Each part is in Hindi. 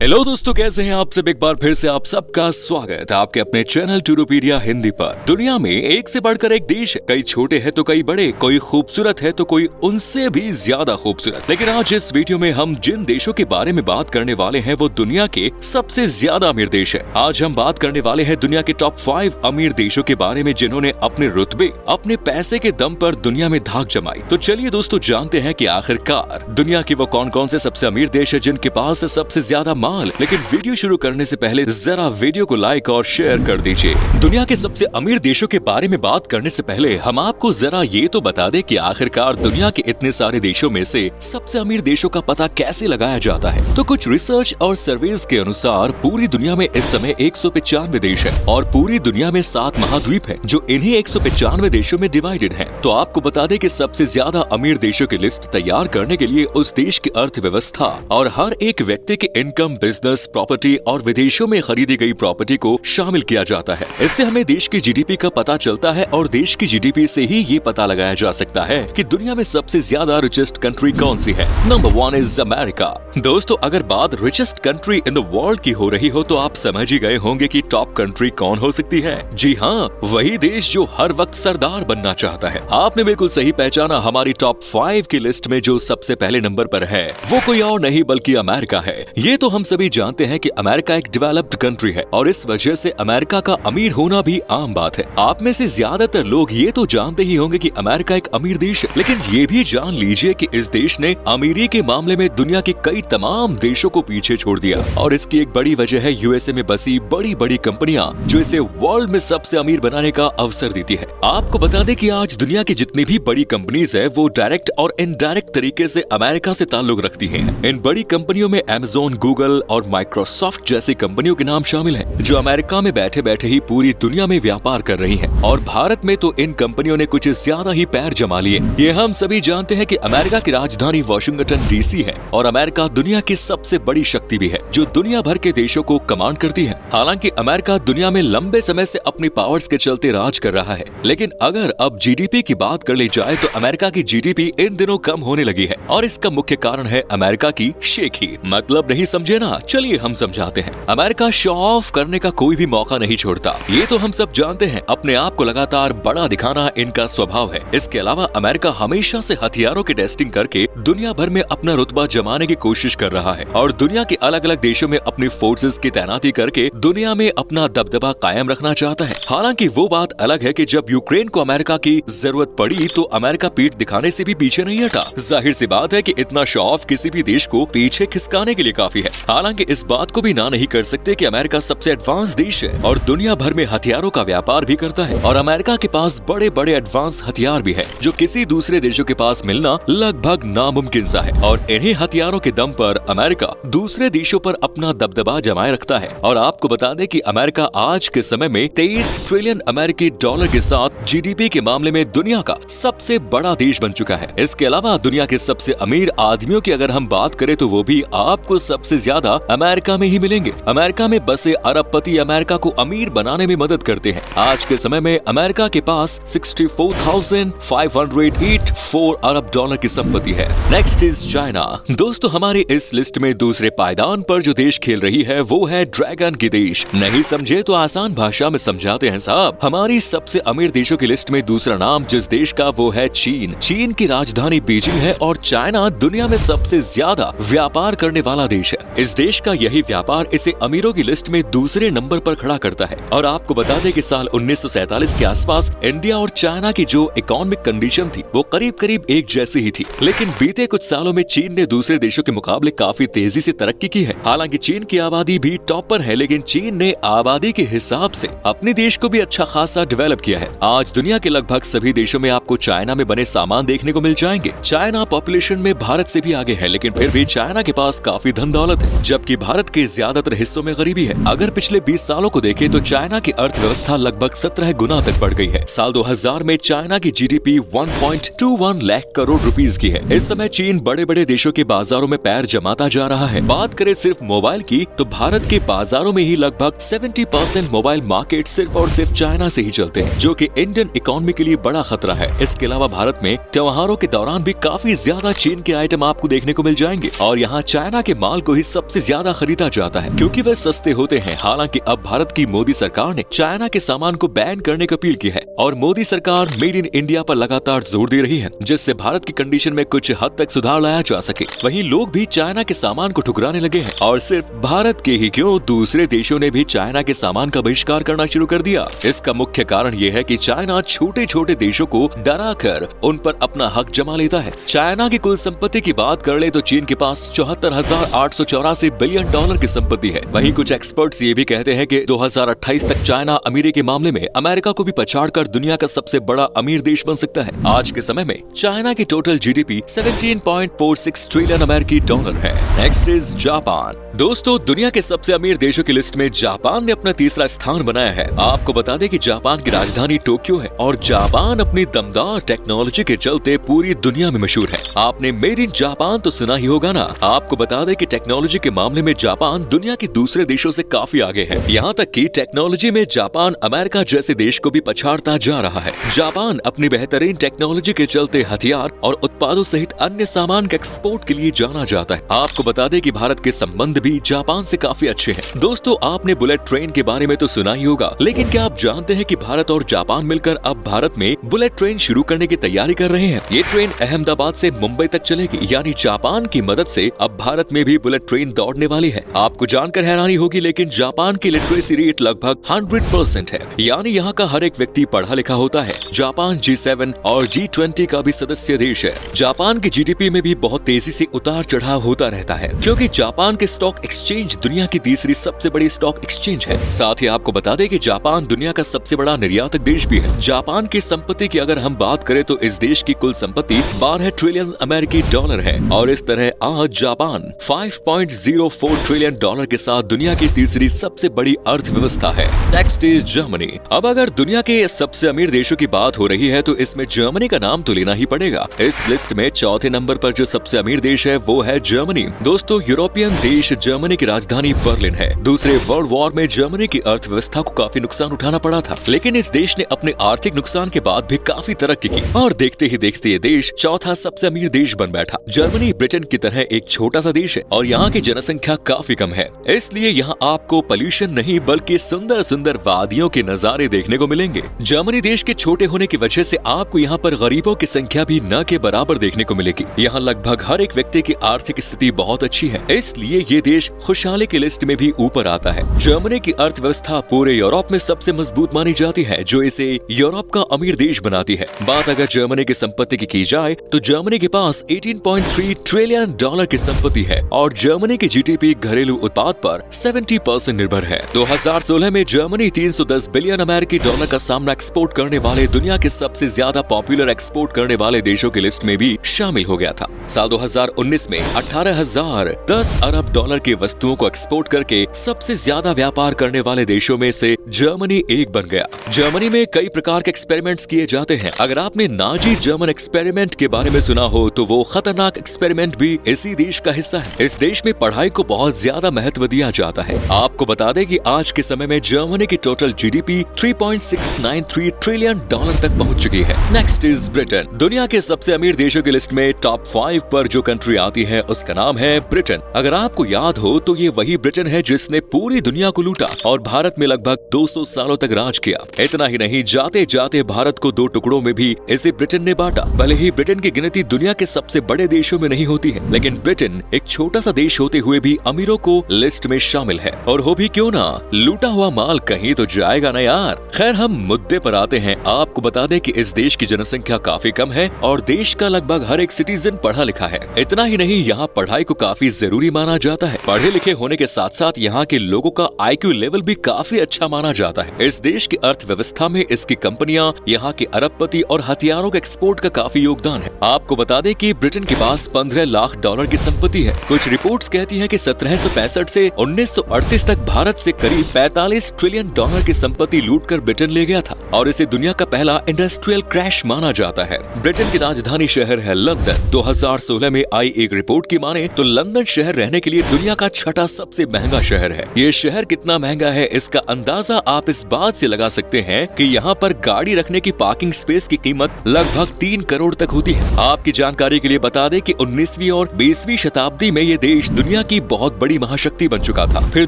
हेलो दोस्तों, कैसे हैं आप सब। एक बार फिर से आप सबका स्वागत है आपके अपने चैनल टूडोपीडिया हिंदी पर। दुनिया में एक से बढ़कर एक देश है, कई छोटे हैं तो कई बड़े, कोई खूबसूरत है तो कोई उनसे भी ज्यादा खूबसूरत। लेकिन आज इस वीडियो में हम जिन देशों के बारे में बात करने वाले हैं वो दुनिया के सबसे ज्यादा अमीर देश है। आज हम बात करने वाले हैं दुनिया के टॉप 5 अमीर देशों के बारे में जिन्होंने अपने रुतबे, अपने पैसे के दम पर दुनिया में धाक जमाई। तो चलिए दोस्तों, जानते हैं कि आखिरकार दुनिया के वो कौन कौन से सबसे अमीर देश है जिनके पास है सबसे ज्यादा माल। लेकिन वीडियो शुरू करने से पहले जरा वीडियो को लाइक और शेयर कर दीजिए। दुनिया के सबसे अमीर देशों के बारे में बात करने से पहले हम आपको जरा ये तो बता दें कि आखिरकार दुनिया के इतने सारे देशों में से सबसे अमीर देशों का पता कैसे लगाया जाता है। तो कुछ रिसर्च और सर्वेस के अनुसार पूरी दुनिया में इस समय 195 देश है और पूरी दुनिया में 7 महाद्वीप है जो इन्हीं 195 देशों में डिवाइडेड है। तो आपको बता दें कि सबसे ज्यादा अमीर देशों की लिस्ट तैयार करने के लिए उस देश की अर्थव्यवस्था और हर एक व्यक्ति की इनकम, बिजनेस, प्रॉपर्टी और विदेशों में खरीदी गई प्रॉपर्टी को शामिल किया जाता है। इससे हमें देश की जीडीपी का पता चलता है और देश की जीडीपी से ही ये पता लगाया जा सकता है कि दुनिया में सबसे ज्यादा रिचेस्ट कंट्री कौन सी है। Number 1 is America. दोस्तों, अगर बात richest country in the world की हो रही हो तो आप समझ ही गए होंगे कि टॉप कंट्री कौन हो सकती है। जी हाँ, वही देश जो हर वक्त सरदार बनना चाहता है। आपने बिल्कुल सही पहचाना। हमारी टॉप 5 की लिस्ट में जो सबसे पहले नंबर पर है वो कोई और नहीं बल्कि अमेरिका है। ये तो हम सभी जानते हैं कि अमेरिका एक डेवलप्ड कंट्री है और इस वजह से अमेरिका का अमीर होना भी आम बात है। आप में से ज्यादातर लोग ये तो जानते ही होंगे कि अमेरिका एक अमीर देश है, लेकिन ये भी जान लीजिए कि इस देश ने अमीरी के मामले में दुनिया के कई तमाम देशों को पीछे छोड़ दिया और इसकी एक बड़ी वजह है यूएसए में बसी बड़ी बड़ी कंपनियां जो इसे वर्ल्ड में सबसे अमीर बनाने का अवसर देती है। आपको बता दें कि आज दुनिया की जितनी भी बड़ी कंपनीज है वो डायरेक्ट और इनडायरेक्ट तरीके से अमेरिका से ताल्लुक रखती है। इन बड़ी कंपनियों में अमेज़न, गूगल और माइक्रोसॉफ्ट जैसी कंपनियों के नाम शामिल हैं, जो अमेरिका में बैठे बैठे ही पूरी दुनिया में व्यापार कर रही हैं। और भारत में तो इन कंपनियों ने कुछ ज्यादा ही पैर जमा लिए। ये हम सभी जानते हैं कि अमेरिका की राजधानी वाशिंगटन डीसी है और अमेरिका दुनिया की सबसे बड़ी शक्ति भी है जो दुनिया भर के देशों को कमांड करती है। हालांकि अमेरिका दुनिया में लंबे समय से अपनी पावर्स के चलते राज कर रहा है, लेकिन अगर अब जीडीपी की बात कर ली जाए तो अमेरिका की जीडीपी इन दिनों कम होने लगी है और इसका मुख्य कारण है अमेरिका की शेखी। मतलब नहीं समझे ना? चलिए हम समझाते हैं। अमेरिका शो ऑफ करने का कोई भी मौका नहीं छोड़ता, ये तो हम सब जानते हैं। अपने आप को लगातार बड़ा दिखाना इनका स्वभाव है। इसके अलावा अमेरिका हमेशा से हथियारों की टेस्टिंग करके दुनिया भर में अपना रुतबा जमाने की कोशिश कर रहा है और दुनिया के अलग अलग देशों में अपनी फोर्सेस की तैनाती करके दुनिया में अपना दबदबा कायम रखना चाहता है। हालांकि वो बात अलग है कि जब यूक्रेन को अमेरिका की जरूरत पड़ी तो अमेरिका पीठ दिखाने से भी पीछे नहीं हटा। जाहिर सी बात है कि इतना शो ऑफ किसी भी देश को पीछे खिसकाने के लिए काफी है। हालांकि इस बात को भी ना नहीं कर सकते कि अमेरिका सबसे एडवांस देश है और दुनिया भर में हथियारों का व्यापार भी करता है और अमेरिका के पास बड़े बड़े एडवांस हथियार भी है जो किसी दूसरे देशों के पास मिलना लगभग नामुमकिन सा है। और इन्हीं हथियारों के दम पर अमेरिका दूसरे देशों पर अपना दबदबा जमाए रखता है। और आपको बता दें कि अमेरिका आज के समय में 23 ट्रिलियन अमेरिकी डॉलर के साथ जीडीपी के मामले में दुनिया का सबसे बड़ा देश बन चुका है। इसके अलावा दुनिया के सबसे अमीर आदमियों की अगर हम बात करें तो वो भी आपको सबसे ज्यादा अमेरिका में ही मिलेंगे। अमेरिका में बसे अरबपति अमेरिका को अमीर बनाने में मदद करते हैं। आज के समय में अमेरिका के पास 64,584 अरब डॉलर की संपत्ति है। Next is China. दोस्तों, हमारे इस लिस्ट में दूसरे पायदान पर जो देश खेल रही है वो है ड्रैगन की देश। नहीं समझे तो आसान भाषा में समझाते हैं साहब। हमारी सबसे अमीर देशों की लिस्ट में दूसरा नाम जिस देश का वो है चीन। चीन की राजधानी बीजिंग है और चाइना दुनिया में सबसे ज्यादा व्यापार करने वाला देश है। इस देश का यही व्यापार इसे अमीरों की लिस्ट में दूसरे नंबर पर खड़ा करता है। और आपको बता दें कि साल 1947 के आसपास इंडिया और चाइना की जो इकोनॉमिक कंडीशन थी वो करीब करीब एक जैसी ही थी, लेकिन बीते कुछ सालों में चीन ने दूसरे देशों के मुकाबले काफी तेजी से तरक्की की है। हालांकि चीन की आबादी भी टॉप पर है, लेकिन चीन ने आबादी के हिसाब से अपने देश को भी अच्छा खासा डेवलप किया है। आज दुनिया के लगभग सभी देशों में आपको चाइना में बने सामान देखने को मिल जाएंगे। चाइना पॉपुलेशन में भारत से भी आगे है, लेकिन फिर भी चाइना के पास काफी धन दौलत है, जबकि भारत के ज्यादातर हिस्सों में गरीबी है। अगर पिछले 20 सालों को देखें तो चाइना की अर्थव्यवस्था लगभग 17 गुना तक बढ़ गई है। साल 2000 में चाइना की जीडीपी 1.21 लाख करोड़ रुपीस की है। इस समय चीन बड़े बड़े देशों के बाजारों में पैर जमाता जा रहा है। बात करें सिर्फ मोबाइल की तो भारत के बाजारों में ही लगभग 70% मोबाइल मार्केट सिर्फ और सिर्फ चाइना से ही चलते हैं, जो कि इंडियन इकोनॉमी के लिए बड़ा खतरा है। इसके अलावा भारत में त्योहारों के दौरान भी काफी ज्यादा चीन के आइटम आपको देखने को मिल जाएंगे और यहाँ चाइना के माल को ही सबसे सबसे ज्यादा खरीदा जाता है क्योंकि वे सस्ते होते हैं। हालांकि अब भारत की मोदी सरकार ने चाइना के सामान को बैन करने की अपील की है और मोदी सरकार मेड इन इंडिया पर लगातार जोर दे रही है, जिससे भारत की कंडीशन में कुछ हद तक सुधार लाया जा सके। वहीं लोग भी चाइना के सामान को ठुकराने लगे हैं और सिर्फ भारत के ही क्यों, दूसरे देशों ने भी चाइना के सामान का बहिष्कार करना शुरू कर दिया। इसका मुख्य कारण ये है कि चाइना छोटे छोटे देशों को डरा कर उन पर अपना हक जमा लेता है। चाइना की कुल संपत्ति की बात कर ले तो चीन के पास 74,884 बिलियन डॉलर की संपत्ति है। वहीं कुछ एक्सपर्ट्स ये भी कहते हैं कि 2028 तक चाइना अमीरी के मामले में अमेरिका को भी पछाड़कर दुनिया का सबसे बड़ा अमीर देश बन सकता है। आज के समय में चाइना की टोटल जीडीपी 17.46 ट्रिलियन अमेरिकी डॉलर है। Next is Japan. दोस्तों, दुनिया के सबसे अमीर देशों की लिस्ट में जापान ने अपना तीसरा स्थान बनाया है। आपको बता दें कि जापान की राजधानी टोक्यो है और जापान अपनी दमदार टेक्नोलॉजी के चलते पूरी दुनिया में मशहूर है। आपने मेड इन जापान तो सुना ही होगा ना। आपको बता दें कि टेक्नोलॉजी के मामले में जापान दुनिया के दूसरे देशों से काफी आगे है। यहाँ तक कि टेक्नोलॉजी में जापान अमेरिका जैसे देश को भी पछाड़ता जा रहा है। जापान अपनी बेहतरीन टेक्नोलॉजी के चलते हथियार और उत्पादों सहित अन्य सामान के एक्सपोर्ट के लिए जाना जाता है। आपको बता दें कि भारत के संबंध भी जापान से काफी अच्छे हैं। दोस्तों, आपने बुलेट ट्रेन के बारे में तो सुना ही होगा, लेकिन क्या आप जानते हैं कि भारत और जापान मिलकर अब भारत में बुलेट ट्रेन शुरू करने की तैयारी कर रहे हैं। ये ट्रेन अहमदाबाद से मुंबई तक चलेगी, यानी जापान की मदद से अब भारत में भी बुलेट ट्रेन दौड़ने वाली है। आपको जानकर हैरानी होगी, लेकिन जापान की लिटरेसी रेट लगभग 100% है, यानी यहाँ का हर एक व्यक्ति पढ़ा लिखा होता है। जापान G7 और G20 का भी सदस्य देश है। जापान की जीडीपी में भी बहुत तेजी से उतार चढ़ाव होता रहता है, क्योंकि जापान के स्टॉक एक्सचेंज दुनिया की तीसरी सबसे बड़ी स्टॉक एक्सचेंज है। साथ ही आपको बता दें कि जापान दुनिया का सबसे बड़ा निर्यातक देश भी है। जापान की संपत्ति की अगर हम बात करें तो इस देश की कुल संपत्ति 12 ट्रिलियन अमेरिकी डॉलर है और इस तरह आज जापान 5.04 ट्रिलियन डॉलर के साथ दुनिया की तीसरी सबसे बड़ी अर्थव्यवस्था है। Next is Germany. अब अगर दुनिया के सबसे अमीर देशों की बात हो रही है तो इसमें जर्मनी का नाम तो लेना ही पड़ेगा। इस लिस्ट में चौथे नंबर पर जो सबसे अमीर देश है वो है जर्मनी। दोस्तों, यूरोपियन देश जर्मनी की राजधानी बर्लिन है। दूसरे वर्ल्ड वॉर में जर्मनी की अर्थव्यवस्था को काफी नुकसान उठाना पड़ा था, लेकिन इस देश ने अपने आर्थिक नुकसान के बाद भी काफी तरक्की की और देखते ही देखते ये देश चौथा सबसे अमीर देश बन बैठा। जर्मनी ब्रिटेन की तरह एक छोटा सा देश है और यहाँ की जनसंख्या काफी कम है, इसलिए यहाँ आपको पोल्यूशन नहीं बल्कि सुंदर सुंदर वादियों के नजारे देखने को मिलेंगे। जर्मनी देश के छोटे होने की वजह से आपको यहाँ पर गरीबों की संख्या भी न के बराबर देखने को मिलेगी। यहाँ लगभग हर एक व्यक्ति की आर्थिक स्थिति बहुत अच्छी है, इसलिए ये देश खुशहाली की लिस्ट में भी ऊपर आता है। जर्मनी की अर्थव्यवस्था पूरे यूरोप में सबसे मजबूत मानी जाती है, जो इसे यूरोप का अमीर देश बनाती है। बात अगर जर्मनी की संपत्ति की जाए तो जर्मनी के पास 18.3 ट्रिलियन डॉलर की संपत्ति है और जर्मनी की जीडीपी घरेलू उत्पाद पर 70% निर्भर है। 2016 में जर्मनी 310 बिलियन अमेरिकी डॉलर का सामना एक्सपोर्ट करने वाले दुनिया के सबसे ज्यादा पॉपुलर एक्सपोर्ट करने वाले देशों की लिस्ट में भी शामिल हो गया था। साल 2019 में 18,010 अरब डॉलर की वस्तुओं को एक्सपोर्ट करके सबसे ज्यादा व्यापार करने वाले देशों में से जर्मनी एक बन गया। जर्मनी में कई प्रकार के एक्सपेरिमेंट्स किए जाते हैं। अगर आपने नाजी जर्मन एक्सपेरिमेंट के बारे में सुना हो तो वो खतरनाक एक्सपेरिमेंट भी इसी देश का हिस्सा है। इस देश में पढ़ाई को बहुत ज्यादा महत्व दिया जाता है। आपको बता दें कि आज के समय में जर्मनी की टोटल जीडीपी 3.693 ट्रिलियन डॉलर तक पहुंच चुकी है। Next is Britain. दुनिया के सबसे अमीर देशों की लिस्ट में टॉप 5 पर जो कंट्री आती है उसका नाम है ब्रिटेन। अगर आपको याद हो तो ये वही ब्रिटेन है जिसने पूरी दुनिया को लूटा और भारत में लगभग 200 सालों तक राज किया। इतना ही नहीं, जाते जाते भारत को 2 टुकड़ों में भी इसे ब्रिटेन ने बांटा। भले ही ब्रिटेन की गिनती दुनिया के सबसे बड़े देशों में नहीं होती है, लेकिन ब्रिटेन एक छोटा सा देश होते हुए भी अमीरों को लिस्ट में शामिल है। और हो भी क्यों ना, लूटा हुआ माल कहीं तो जाएगा ना यार। खैर, हम मुद्दे पर आते हैं। आपको बता दें कि इस देश की जनसंख्या काफी कम है और देश का लगभग हर एक सिटीजन पढ़ा लिखा है। इतना ही नहीं, यहाँ पढ़ाई को काफी जरूरी माना जाता है। पढ़े लिखे होने के साथ साथ यहाँ के लोगों का IQ लेवल भी काफी अच्छा माना जाता है। इस देश की अर्थव्यवस्था में इसकी कंपनियां, यहाँ के अरबपति और हथियारों के एक्सपोर्ट का काफी योगदान है। आपको बता दें कि ब्रिटेन के पास 15 लाख डॉलर की संपत्ति है। कुछ रिपोर्ट्स कहती हैं कि 1765 से 1938 तक भारत से करीब 45 ट्रिलियन डॉलर की संपत्ति लूटकर ब्रिटेन ले गया था और इसे दुनिया का पहला इंडस्ट्रियल क्रैश माना जाता है। ब्रिटेन की राजधानी शहर है लंदन। 2016 में आई एक रिपोर्ट की माने तो लंदन शहर रहने के लिए दुनिया दुनिया का छठा सबसे महंगा शहर है। ये शहर कितना महंगा है इसका अंदाजा आप इस बात से लगा सकते हैं कि यहाँ पर गाड़ी रखने की पार्किंग स्पेस की कीमत लगभग 3 करोड़ तक होती है। आपकी जानकारी के लिए बता दें कि 19वीं और 20वीं शताब्दी में ये देश दुनिया की बहुत बड़ी महाशक्ति बन चुका था। फिर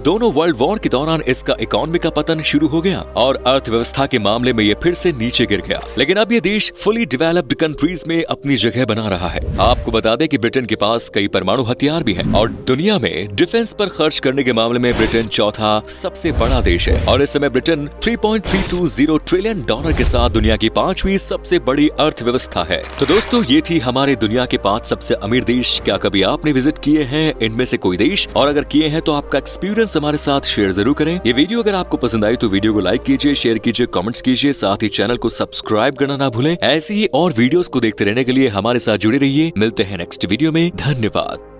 दोनों वर्ल्ड वॉर के दौरान इसका इकोनॉमी का पतन शुरू हो गया और अर्थव्यवस्था के मामले में ये फिर से नीचे गिर गया। लेकिन अब ये देश फुली डेवलप्ड कंट्रीज में अपनी जगह बना रहा है। आपको बता दें कि ब्रिटेन के पास कई परमाणु हथियार भी हैं और दुनिया में डिफेंस पर खर्च करने के मामले में ब्रिटेन चौथा सबसे बड़ा देश है और इस समय ब्रिटेन $3.320 ट्रिलियन के साथ दुनिया की 5वीं सबसे बड़ी अर्थव्यवस्था है। तो दोस्तों ये थी हमारे दुनिया के 5 सबसे अमीर देश। क्या कभी आपने विजिट किए हैं इनमें से कोई देश, और अगर किए हैं तो आपका एक्सपीरियंस हमारे साथ शेयर जरूर करें। ये वीडियो अगर आपको पसंद आई तो वीडियो को लाइक कीजिए, शेयर कीजिए, कमेंट्स कीजिए, साथ ही चैनल को सब्सक्राइब करना ना भूलें। ऐसे ही और वीडियोस को देखते रहने के लिए हमारे साथ जुड़े रहिए। मिलते हैं नेक्स्ट वीडियो में। धन्यवाद।